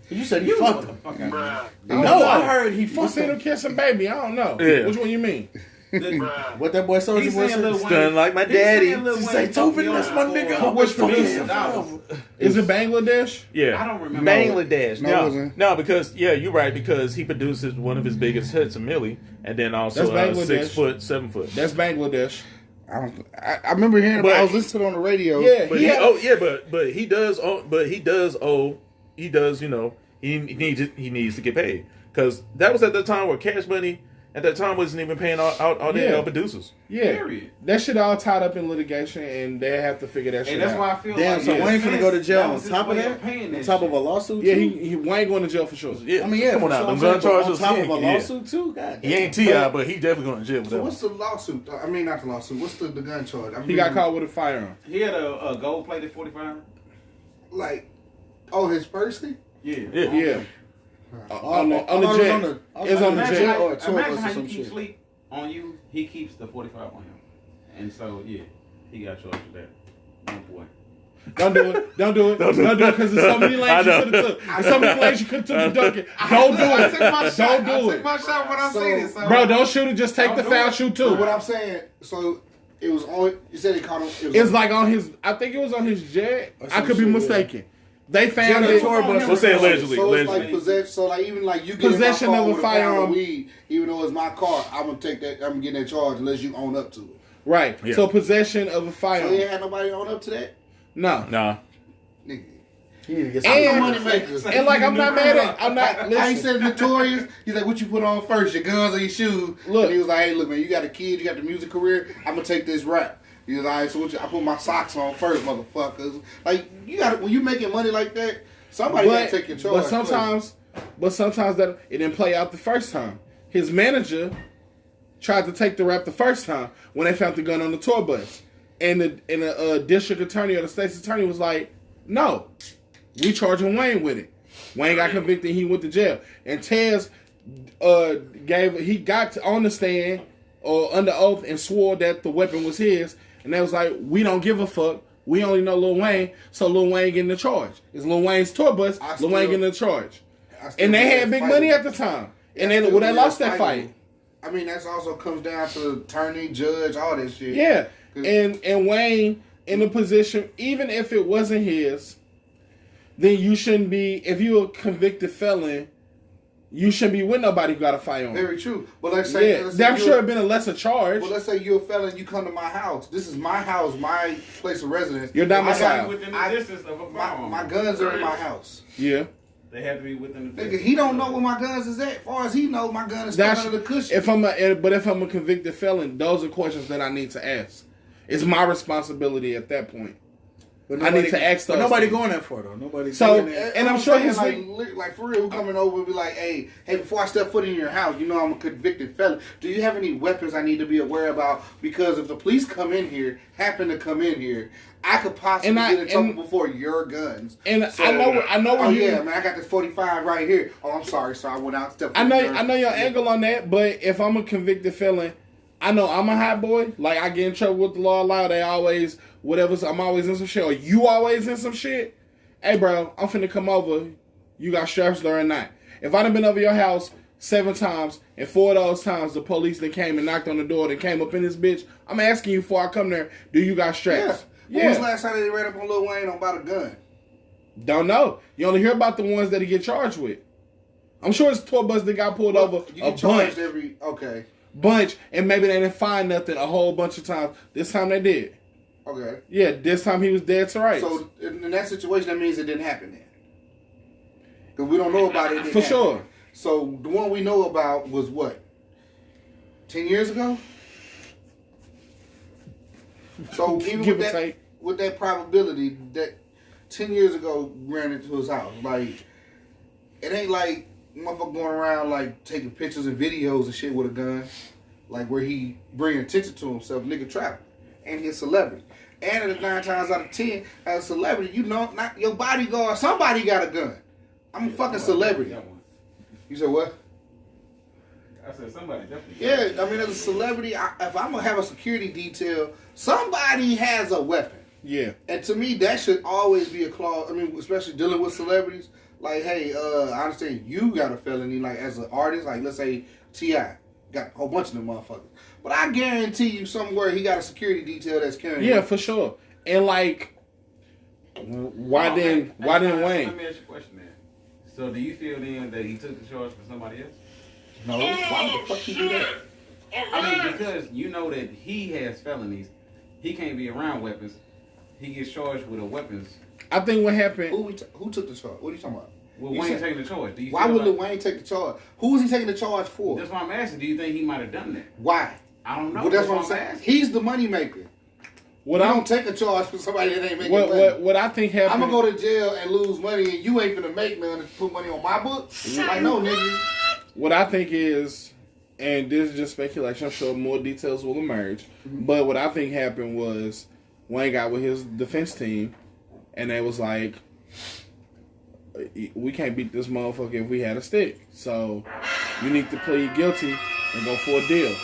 You said he fucked him. No, I heard he fucked him. Him kissing Baby. I don't know. Yeah. Which one you mean? What that boy Soulja Boy said? Stunned like my daddy. She say, Tobin, that's my nigga. Which producer? Is it Bangladesh? Yeah. I don't remember. Bangladesh. No, because, you're right, because he produces one of his biggest hits, a Millie, and then also 6 foot, 7 foot. That's Bangladesh. I remember hearing about it. I was listening on the radio. Yeah, but he needs to get paid, because that was at the time where Cash Money at that time wasn't even paying all their producers. Yeah, period. That shit all tied up in litigation, and they have to figure that shit out. And that's why I feel like so Wayne finna go to jail on top of that, on top of a lawsuit. Yeah, he Wayne going to jail for sure. Yeah, I mean, come on now, them gun charges on top of a lawsuit too. God, he ain't T.I., but he definitely going to jail. So what's the lawsuit? I mean, not the lawsuit. What's the gun charge? He got caught with a firearm. He had a gold-plated 45. Like, his person? Yeah. On the jet. It's on the jet. Or a tour Imagine bus how or you some keep shit. sleep on you. He keeps the 45 on him, and so yeah, he got charged for that. Oh boy. Don't do it. Don't do it. Don't do it because there's so many lanes you could have took. There's so many lanes you could have took to dunk it. Don't do I took my it. shot. Don't do I it. took my shot when I seen it. So. Bro, don't shoot it. Just take Don't the do foul it. shoot So what too. I'm saying, so it was on. You said he caught him. It's like on his. I think it was on his jet. Or I some could be shit, mistaken. They found Jet or it. tour bus. We'll say allegedly. So it's Allegedly. like possession. So like even like you get Possession in my of car a with a pound firearm. of weed, even though it's my car, I'm gonna take that. I'm getting that charge unless you own up to it. Right. Yeah. So possession of a So you firearm. ain't had nobody own up to that, No. Nah. nigga. You need to get I'm the And- money maker. And like I'm not mad at. I'm not. I ain't Listen. said notorious. He's like, what you put on first, your guns or your shoes? Look. And he was like, hey, look, man, you got a kid, you got the music career. I'm gonna take this rap. He was like, all right, so what you, I put my socks on first, motherfuckers. Like you got when you making money like that, somebody gotta take your charge. But sometimes that it didn't play out the first time. His manager tried to take the rap the first time when they found the gun on the tour bus, and the district attorney or the state's attorney was like, "No, we charging Wayne with it." Wayne got convicted. He went to jail, and Tez got on the stand or under oath and swore that the weapon was his, and they was like, "We don't give a fuck. We only know Lil Wayne, so Lil Wayne getting the charge. It's Lil Wayne's tour bus. Lil Wayne getting the charge." And they had big money at the time. And they lost that fight. I mean, that also comes down to attorney, judge, all that shit. Yeah. And Wayne in a position, even if it wasn't his, then you shouldn't be, if you're a convicted felon, you shouldn't be with nobody who got a firearm. Very true. But let's say, I'm sure it'd been a lesser charge. Well, let's say you're a felon, you come to my house. This is my house, my place of residence. You're domiciled. Within the distance of a firearm. My guns are in my house. Yeah. They have to be within the Nigga, distance. he don't know where my guns is at. As far as he knows, my gun is stuck under the cushion. If I'm a convicted felon, those are questions that I need to ask. It's my responsibility at that point. But I need to ask those But nobody things. going that far though. Nobody. So- doing that. and I'm sure his like for real, who coming over and be like, hey, before I step foot in your house, you know I'm a convicted felon. Do you have any weapons I need to be aware about? Because if the police happen to come in here, I could possibly get in trouble before your guns. And So, I know. Oh yeah, man, I got this 45 right here. Oh, I'm sorry, sir, I went out. I know your angle on that, but if I'm a convicted felon, I know I'm a hot boy. Like I get in trouble with the law. They always I'm always in some shit, or you always in some shit. Hey, bro, I'm finna come over. You got straps there or not? If I done been over your house 7 times, and 4 of those times the police then came and knocked on the door and came up in this bitch, I'm asking you before I come there, do you got straps? Yeah. When was the last time they ran up on Lil Wayne about a gun? Don't know. You only hear about the ones that he get charged with. I'm sure it's tour bus that got pulled over You a get charged bunch. Bunch, and maybe they didn't find nothing a whole bunch of times. This time they did. Okay. Yeah, this time he was dead to rights. So in that situation, that means it didn't happen then. Because we don't know about it. For sure. So the one we know about was what? 10 years ago? So even Give with or take. that probability that 10 years ago ran into his house, like, it ain't like motherfucker going around like taking pictures and videos and shit with a gun, like where he bring attention to himself, nigga trap, and he's a celebrity. And at 9 times out of 10, as a celebrity, you know, not your bodyguard, somebody got a gun. I'm a fucking celebrity. You said what? I said somebody definitely. Yeah, I mean, as a celebrity, if I'm gonna have a security detail, somebody has a weapon. Yeah. And to me, that should always be a clause. I mean, especially dealing with celebrities. Like, hey, I understand you got a felony, like, as an artist. Like, let's say T.I. got a whole bunch of them motherfuckers. But I guarantee you somewhere he got a security detail that's carrying Yeah, him. for sure. And, like, why didn't Wayne? Let me ask you a question then. So do you feel then that he took the charge for somebody else? No, why the fuck he do that? I mean, because you know that he has felonies. He can't be around weapons. He gets charged with a weapons. I think what happened... Who took the charge? What are you talking about? Well, You Wayne said- taking the charge. Do you Why feel would like, Lil Wayne take the charge? Who was he taking the charge for? That's why I'm asking. Do you think he might have done that? Why? I don't know. Well, that's what I'm saying. He's the money maker. What You I'm don't take a charge for somebody that ain't making money. what I think happened... I'm gonna go to jail and lose money, and you ain't gonna make none to put money on my books. Like, no, nigga. What I think is, and this is just speculation, I'm sure more details will emerge, but what I think happened was Wayne got with his defense team, and they was like, we can't beat this motherfucker if we had a stick. So you need to plead guilty and go for a deal.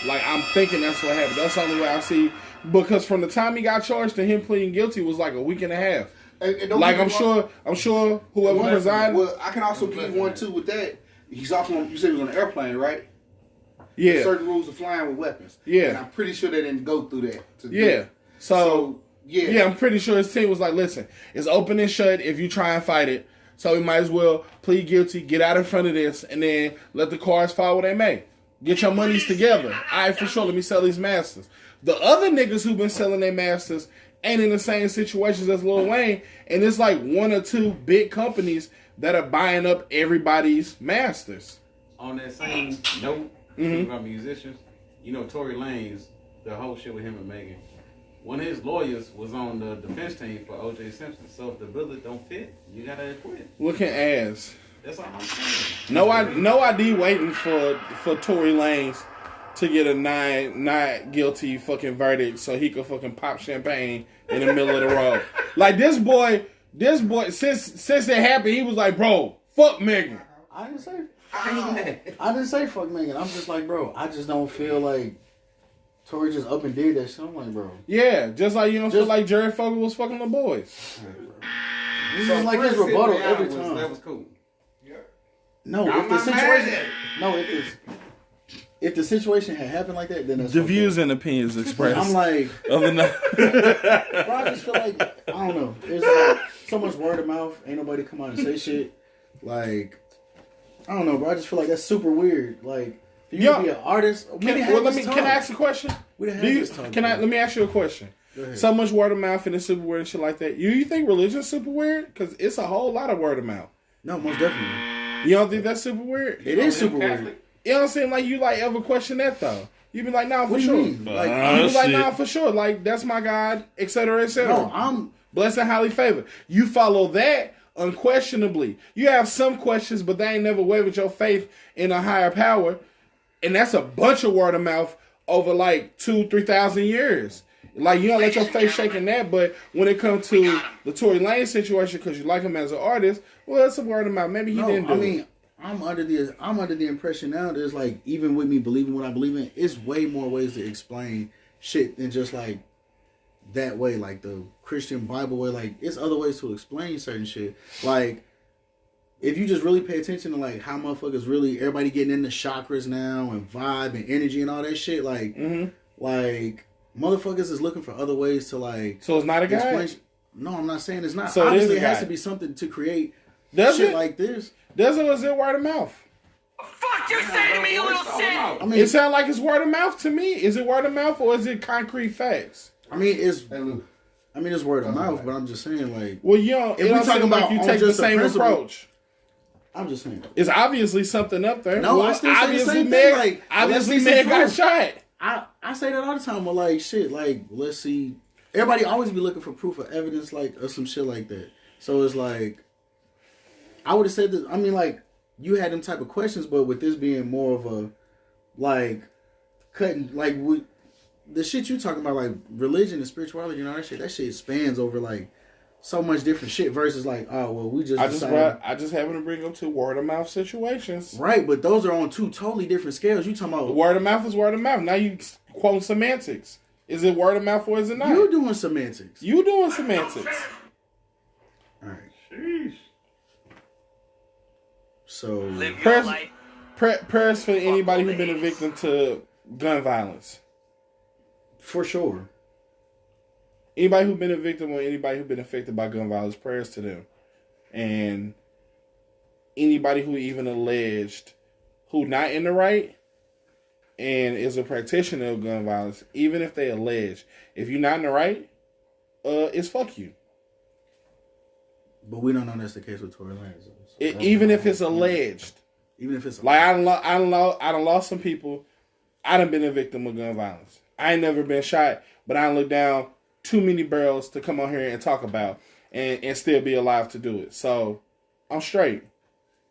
Like, I'm thinking that's what happened. That's the only way I see. Because from the time he got charged to him pleading guilty was like a week and a half. And like, I'm sure whoever presided. Well, I can also give one too with that. He's also you said he was on an airplane, right? Yeah. There's certain rules of flying with weapons. Yeah. And I'm pretty sure they didn't go through that. Yeah. So yeah, I'm pretty sure his team was like, listen, it's open and shut if you try and fight it. So we might as well plead guilty, get out in front of this, and then let the cards fall where they may. Get your monies together. All right, for sure, let me sell these masters. The other niggas who've been selling their masters ain't in the same situations as Lil Wayne, and it's like one or two big companies that are buying up everybody's masters. On that same note, about musicians, you know Tory Lanez, the whole shit with him and Megan. One of his lawyers was on the defense team for O.J. Simpson. So if the bullet don't fit, you gotta quit. Looking ass. That's all I'm saying. No ID waiting for Tory Lanez to get a not guilty fucking verdict so he could fucking pop champagne in the middle of the road. Like this boy, since it happened, he was like, bro, fuck Megan. I didn't say fuck Megan. I'm just like, bro, I just don't feel like Tory just up and did that shit. I'm like, bro. Yeah, just like you don't feel like Jerry Fogel was fucking the boys. This is like his rebuttal every time. That was cool. No, if the situation had happened like that, then that's the views and opinions expressed. I'm like, bro, I just feel like I don't know. There's like so much word of mouth. Ain't nobody come out and say shit. Like, I don't know, bro. I just feel like that's super weird. Like, for you to be an artist, can I ask a question? Let me ask you a question. So much word of mouth and it's super weird and shit like that. You think religion's super weird? Because it's a whole lot of word of mouth. No, most definitely. You don't think that's super weird? It is super weird. It don't seem like you like ever question that though. You be like, nah, for what sure. You mean? Like, you be like, nah, for sure. Like, that's my God, etc., etc. No, I'm blessed and highly favored. You follow that unquestionably. You have some questions, but they ain't never wavered your faith in a higher power. And that's a bunch of word of mouth over like 2,000-3,000 years. Like, you don't let your face shake in that, but when it comes to the Tory Lanez situation, because you like him as an artist, well, that's a word of mouth. Maybe he didn't do it. I'm under the impression now there's like, even with me believing what I believe in, it's way more ways to explain shit than just like that way, like the Christian Bible way. Like, it's other ways to explain certain shit. Like, if you just really pay attention to like how motherfuckers really, everybody getting into chakras now and vibe and energy and all that shit, like, like motherfuckers is looking for other ways to like. So it's not a guy. No, I'm not saying it's not. So obviously, it has to be something to create shit like this. Does it or is it word of mouth? Fuck you say to me, you little shit! I mean, it sounds like it's word of mouth to me. Is it word of mouth or is it concrete facts? I mean, it's word of mouth, but I'm just saying, like, well, you know, if we talking about, you take the same approach. I'm just saying, it's obviously something up there. No, I still say the same thing. Like, obviously, man got shot. I say that all the time. But like, shit, like, let's see. Everybody always be looking for proof of evidence, like, or some shit like that. So it's like, I would have said that. I mean, like, you had them type of questions, but with this being more of a, like, cutting, like, with the shit you talking about, like, religion and spirituality and all that shit spans over, like, so much different shit versus, like, oh, well, we just I just happen to bring up two word of mouth situations. Right, but those are on two totally different scales. You talking about word of mouth is word of mouth. Now you quote semantics. Is it word of mouth or is it not? You doing semantics. You doing semantics. All right. Sheesh. So prayers for anybody who's been a victim to gun violence. For sure. Anybody who's been a victim or anybody who's been affected by gun violence, prayers to them. And anybody who even alleged who not in the right and is a practitioner of gun violence, even if they allege, if you're not in the right, it's fuck you. But we don't know that's the case with Tory Lanez. So even if it's alleged. Even if it's like I done lost some people. I done been a victim of gun violence. I ain't never been shot, but I done looked down too many barrels to come on here and talk about and still be alive to do it. So I'm straight.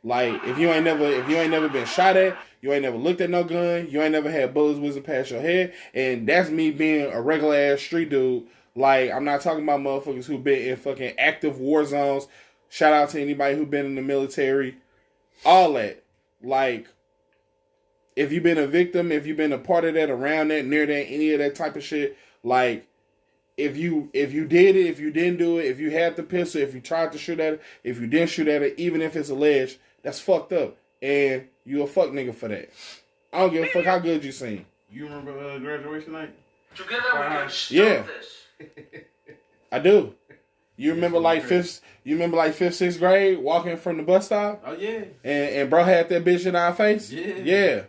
Like, if you ain't never been shot at, you ain't never looked at no gun, you ain't never had bullets whizzing past your head, and that's me being a regular ass street dude. Like, I'm not talking about motherfuckers who been in fucking active war zones, Shout out to anybody who been in the military. All that. Like, if you've been a victim, if you've been a part of that, around that, near that, any of that type of shit, like, if you did it, if you didn't do it, if you had the pistol, if you tried to shoot at it, if you didn't shoot at it, even if it's alleged, that's fucked up. And you a fuck nigga for that. I don't give a fuck how good you sing. You remember graduation night? Together we can stop this. I do. You remember like fifth, sixth grade, walking from the bus stop? Oh yeah. And bro had that bitch in our face? Yeah. Yeah.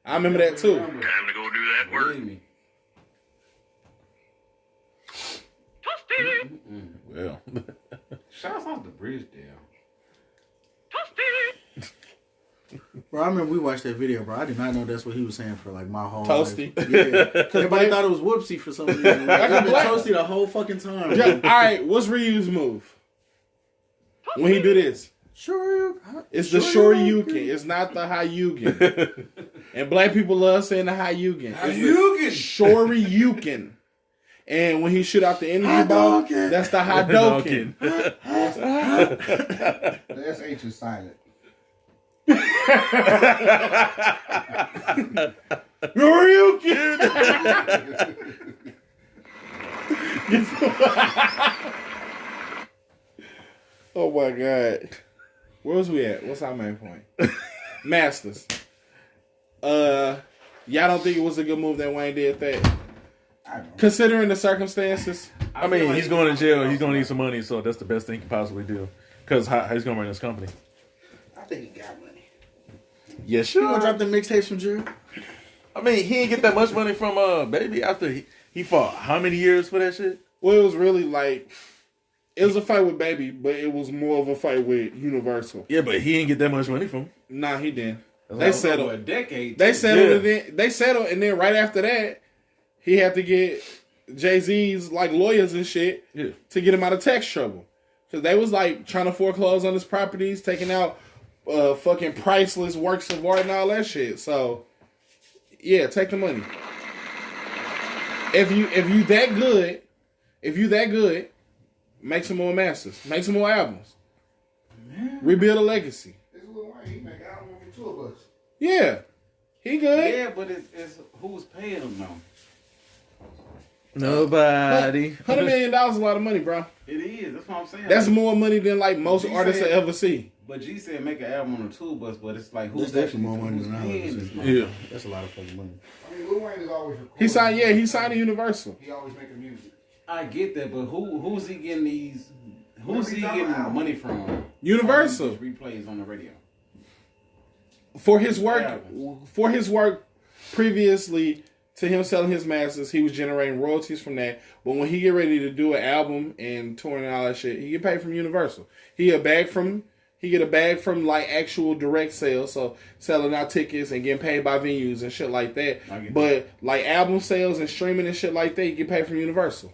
I remember that too. Time to go do that work. Well, Shouts out to Bridgedale. Bro, I remember we watched that video, bro. I did not know that's what he was saying for like my whole Toasty. life. Yeah. Everybody thought it was Whoopsie for some reason. Like, I've been Toasty the whole fucking time. Yeah, all right, what's Ryu's move? When he do this? Sure. It's the Shoryuken. It's not the Hayugen. And black people love saying the Hayugen. It's the Shoryuken. And when he shoot out the energy ball, that's the Hadoken. The SH is silent. Shoryuken! Oh my god. Where was we at? What's our main point? Masters. Y'all don't think it was a good move that Wayne did that? I don't. Considering the circumstances. I mean, he's going to jail. He's going to need some money, so that's the best thing he could possibly do. Because how he's going to run his company. I think he got money. Yeah, You sure. gonna drop the mixtapes from jail? I mean, he didn't get that much money from Baby after he fought how many years for that shit? Well, it was really like, it was a fight with Baby, but it was more of a fight with Universal. Yeah, but he didn't get that much money from him. Nah, he didn't. That's They like settled. A decade. They settled. Yeah. And then, they settled, and then right after that, he had to get Jay-Z's like lawyers and shit to get him out of tax trouble, because they was like trying to foreclose on his properties, taking out fucking priceless works of art and all that shit. So yeah, take the money. If you that good, make some more masters, make some more albums, rebuild a legacy. This Lil Wayne, he make an album with the two of us. Yeah, he good. Yeah, but it's who's paying him now? Nobody. $100 million is a lot of money, bro. It is. That's what I'm saying. That's Like, more money than like most G artists said- I ever see. But G said make an album on the tour bus, but it's like who's That's definitely more money who's than I paying was. this Yeah. money? That's a lot of fucking money. I mean, Lil Wayne is always recording. He signed to Universal. He always making music. I get that, but who's he getting these? Who's he getting money from? Universal. These replays on the radio. For his work previously to him selling his masters, he was generating royalties from that. But when he get ready to do an album and touring and all that shit, he get paid from Universal. He get a bag from like actual direct sales, so selling out tickets and getting paid by venues and shit like that. But like album sales and streaming and shit like that, you get paid from Universal.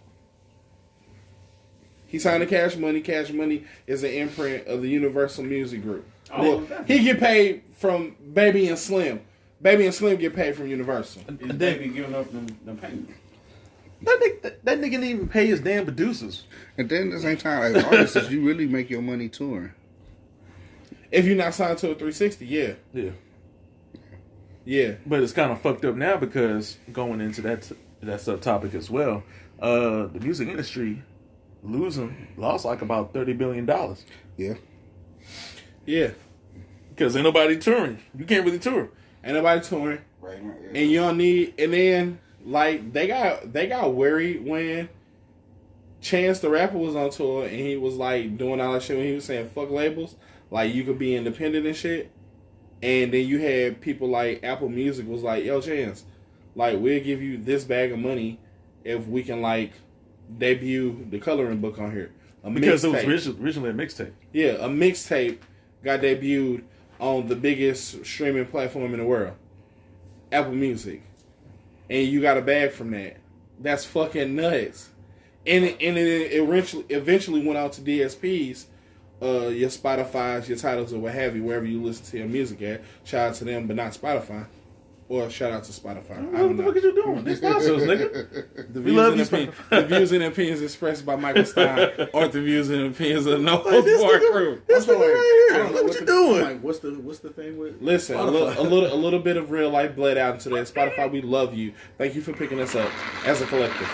He signed to Cash Money. Cash Money is an imprint of the Universal Music Group. Oh, Well, he get paid from Baby and Slim. Baby and Slim get paid from Universal. Is Baby giving up them payments? That nigga didn't even pay his damn producers. And then at the same time, as artists, you really make your money touring. If you're not signed to a 360, yeah. Yeah. But it's kind of fucked up now because going into that subtopic as well, the music industry lost like about $30 billion. Yeah. Yeah. Because ain't nobody touring. You can't really tour. Ain't nobody touring. Right. And you don't need, and then like they got worried when Chance the Rapper was on tour and he was like doing all that shit when he was saying fuck labels, like you could be independent and shit. And then you had people like Apple Music was like, yo Chance, like we'll give you this bag of money if we can like debut the coloring book on here. Because it was originally a mixtape. Yeah, a mixtape got debuted on the biggest streaming platform in the world, Apple Music, and you got a bag from that. That's fucking nuts. And it eventually went out to DSPs, your Spotify's, your titles, or what have you, wherever you listen to your music at. Shout out to them, but not Spotify. Or shout out to Spotify. What the fuck are you doing? These sponsors, nigga. The views and opinions expressed by Michael Stein aren't the views and opinions of no Bar Crew. This nigga right here. What you doing? Like, what's the thing with? Listen, a little bit of real life bled out into that. Spotify, we love you. Thank you for picking us up as a collective.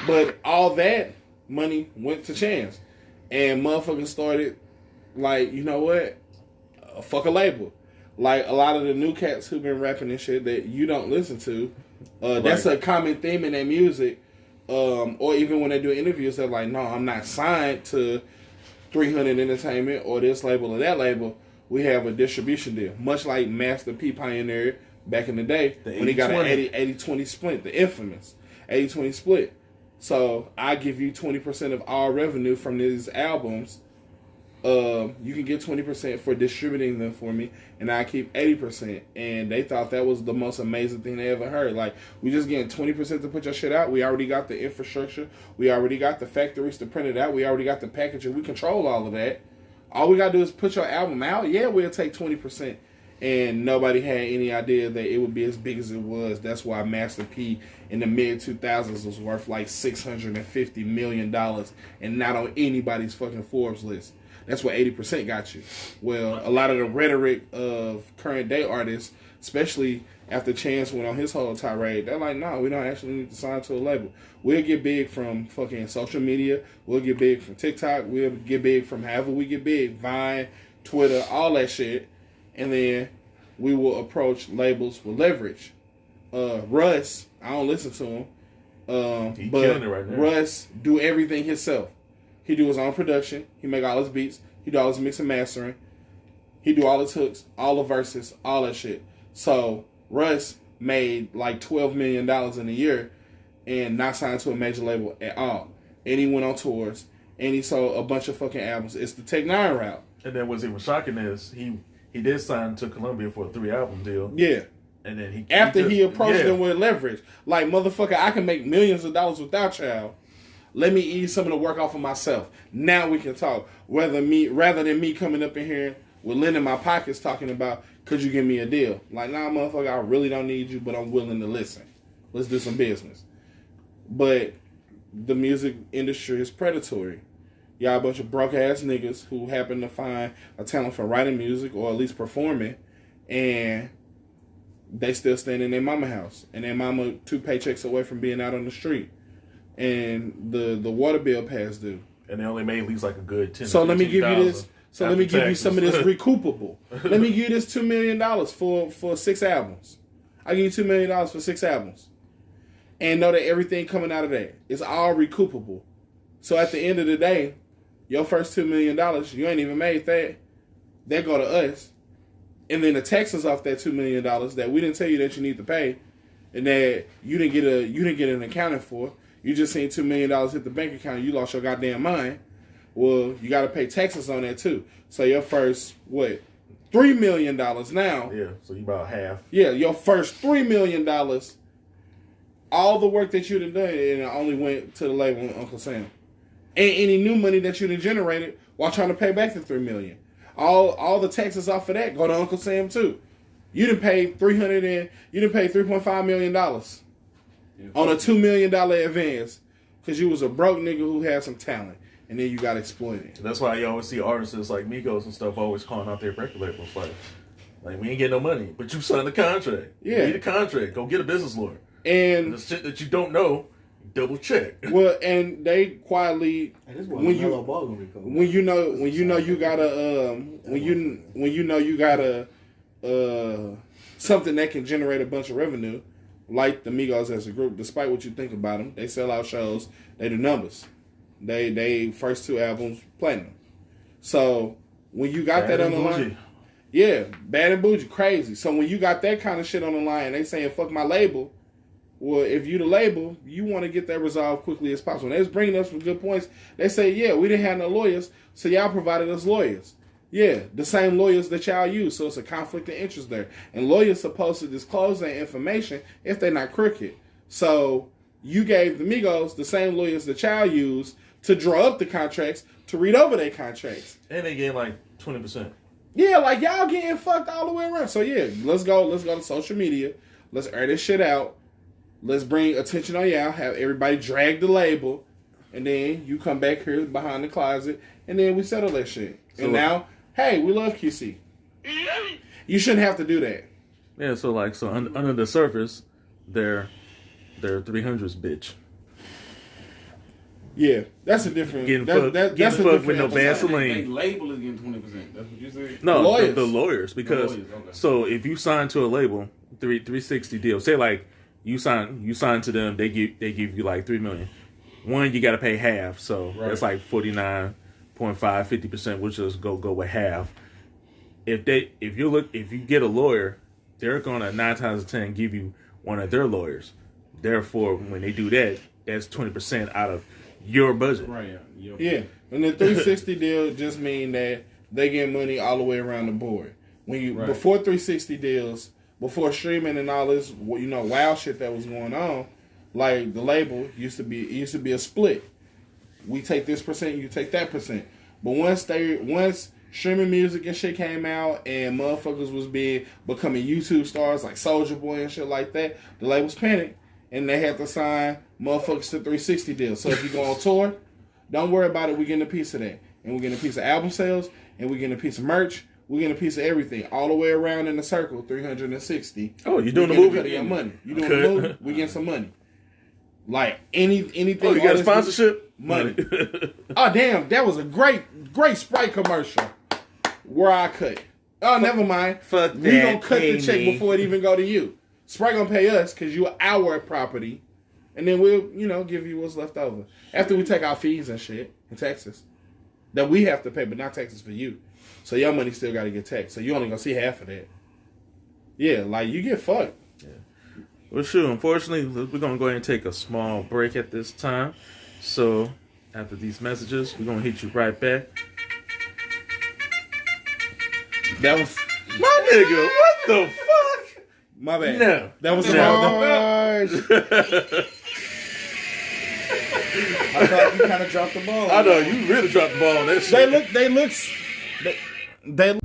But all that money went to Chance, and motherfuckers started like, you know what? Fuck a label. Like a lot of the new cats who've been rapping and shit that you don't listen to, that's a common theme in their music. Or even when they do interviews, they're like, no, I'm not signed to 300 Entertainment or this label or that label. We have a distribution deal. Much like Master P pioneered back in the day when he got an 80-20 split, the infamous 80-20 split. So I give you 20% of all revenue from these albums. You can get 20% for distributing them for me, and I keep 80%. And they thought that was the most amazing thing they ever heard. Like, we just getting 20% to put your shit out. We already got the infrastructure. We already got the factories to print it out. We already got the packaging. We control all of that. All we got to do is put your album out. Yeah, we'll take 20%. And nobody had any idea that it would be as big as it was. That's why Master P in the mid-2000s was worth like $650 million and not on anybody's fucking Forbes list. That's what 80% got you. Well, a lot of the rhetoric of current day artists, especially after Chance went on his whole tirade, they're like, no, we don't actually need to sign to a label. We'll get big from fucking social media. We'll get big from TikTok. We'll get big from however we get big. Vine, Twitter, all that shit. And then we will approach labels with leverage. Russ, I don't listen to him. But killing it right now. Russ do everything himself. He do his own production. He make all his beats. He do all his mix and mastering. He do all his hooks, all the verses, all that shit. So Russ made like $12 million in a year and not signed to a major label at all. And he went on tours and he sold a bunch of fucking albums. It's the Tech 9 route. And then what's even shocking is he did sign to Columbia for a 3-album deal. Yeah. And then he approached them with leverage. Like, motherfucker, I can make millions of dollars without y'all. Let me ease some of the work off of myself. Now we can talk. Rather than me coming up in here with lint in my pockets talking about, could you give me a deal? Like, nah, motherfucker, I really don't need you, but I'm willing to listen. Let's do some business. But the music industry is predatory. Y'all a bunch of broke-ass niggas who happen to find a talent for writing music or at least performing, and they still stand in their mama house. And their mama 2 paychecks away from being out on the street. And the water bill passed due. And they only made at least like a good 10. So let me give you this. So let me give you some of this recoupable. Let me give you this $2 million for 6 albums. I give you $2 million for 6 albums. And know that everything coming out of that is all recoupable. So at the end of the day, your first $2 million, you ain't even made that. They go to us. And then the taxes off that $2 million that we didn't tell you that you need to pay, and that you didn't get an accounting for. You just seen $2 million hit the bank account and you lost your goddamn mind. Well, you got to pay taxes on that too. So your first, $3 million now. Yeah, so you about half. Yeah, your first $3 million, all the work that you'd have done, and it only went to the label and Uncle Sam. And any new money that you'd have generated while trying to pay back the $3 million. All the taxes off of that go to Uncle Sam too. You done paid $3.5 million. On a $2 million advance because you was a broke nigga who had some talent and then you got exploited. That's why you always see artists like Migos and stuff always calling out their record labels like we ain't getting no money, but you signed a contract. Yeah. You need a contract. Go get a business lawyer. And the shit that you don't know, double check. Well, and they quietly when you know you got something that can generate a bunch of revenue. Like the Migos as a group, despite what you think about them, they sell out shows. They do numbers. They first 2 albums platinum. So when you got that on the line, yeah, Bad and Bougie, crazy. So when you got that kind of shit on the line, they saying fuck my label. Well, if you the label, you want to get that resolved quickly as possible. They was bringing us some good points. They say, yeah, we didn't have no lawyers, so y'all provided us lawyers. Yeah, the same lawyers that y'all use, so it's a conflict of interest there. And lawyers supposed to disclose that information if they're not crooked. So you gave the Migos the same lawyers that y'all use to draw up the contracts, to read over their contracts. And they gave like 20%. Yeah, like y'all getting fucked all the way around. So yeah, let's go to social media. Let's air this shit out. Let's bring attention on y'all. Have everybody drag the label, and then you come back here behind the closet, and then we settle that shit. So, and now, hey, we love QC. You shouldn't have to do that. Yeah, so under the surface, they're 300s, bitch. Yeah, that's a different. Getting fucked with no Vaseline. Label is getting 20%. That's what you said. No, the lawyers, because okay. So if you sign to a label, 360 deal. Say like you sign to them, they give you like $3 million. One, you got to pay half, so that's like 49.5, 50%. We'll just go with half. If you get a lawyer, they're gonna 9 times out of 10 give you one of their lawyers. Therefore, when they do that, that's 20% out of your budget. Right. Yeah. And the 360 deal just mean that they get money all the way around the board. When you before 360 deals, before streaming and all this, wild shit that was going on, like the label used to be a split. We take this percent, you take that percent. But once streaming music and shit came out and motherfuckers was becoming YouTube stars like Soulja Boy and shit like that, the labels panicked and they had to sign motherfuckers to 360 deals. So if you go on tour, don't worry about it. We getting a piece of that. And we're getting a piece of album sales, and we're getting a piece of merch. We're getting a piece of everything. All the way around in the circle, 360. Oh, you doing the movie? Your money. You doing the movie? We getting some money. Like anything. Oh, you got a sponsorship? Money. Oh, damn. That was a great Sprite commercial where I cut. Oh, never mind. Fuck that. We gonna cut the check before it even go to you. Sprite gonna pay us because you our property. And then we'll, give you what's left over. After we take our fees and shit in Texas. That we have to pay, but not taxes for you. So your money still got to get taxed. So you only going to see half of that. Yeah, like you get fucked. Yeah. Well, sure. Unfortunately, we're going to go ahead and take a small break at this time. So after these messages, we're going to hit you right back. That was... My nigga, what the fuck? My bad. No. That was I thought you kind of dropped the ball. I know, you really dropped the ball on that shit. They look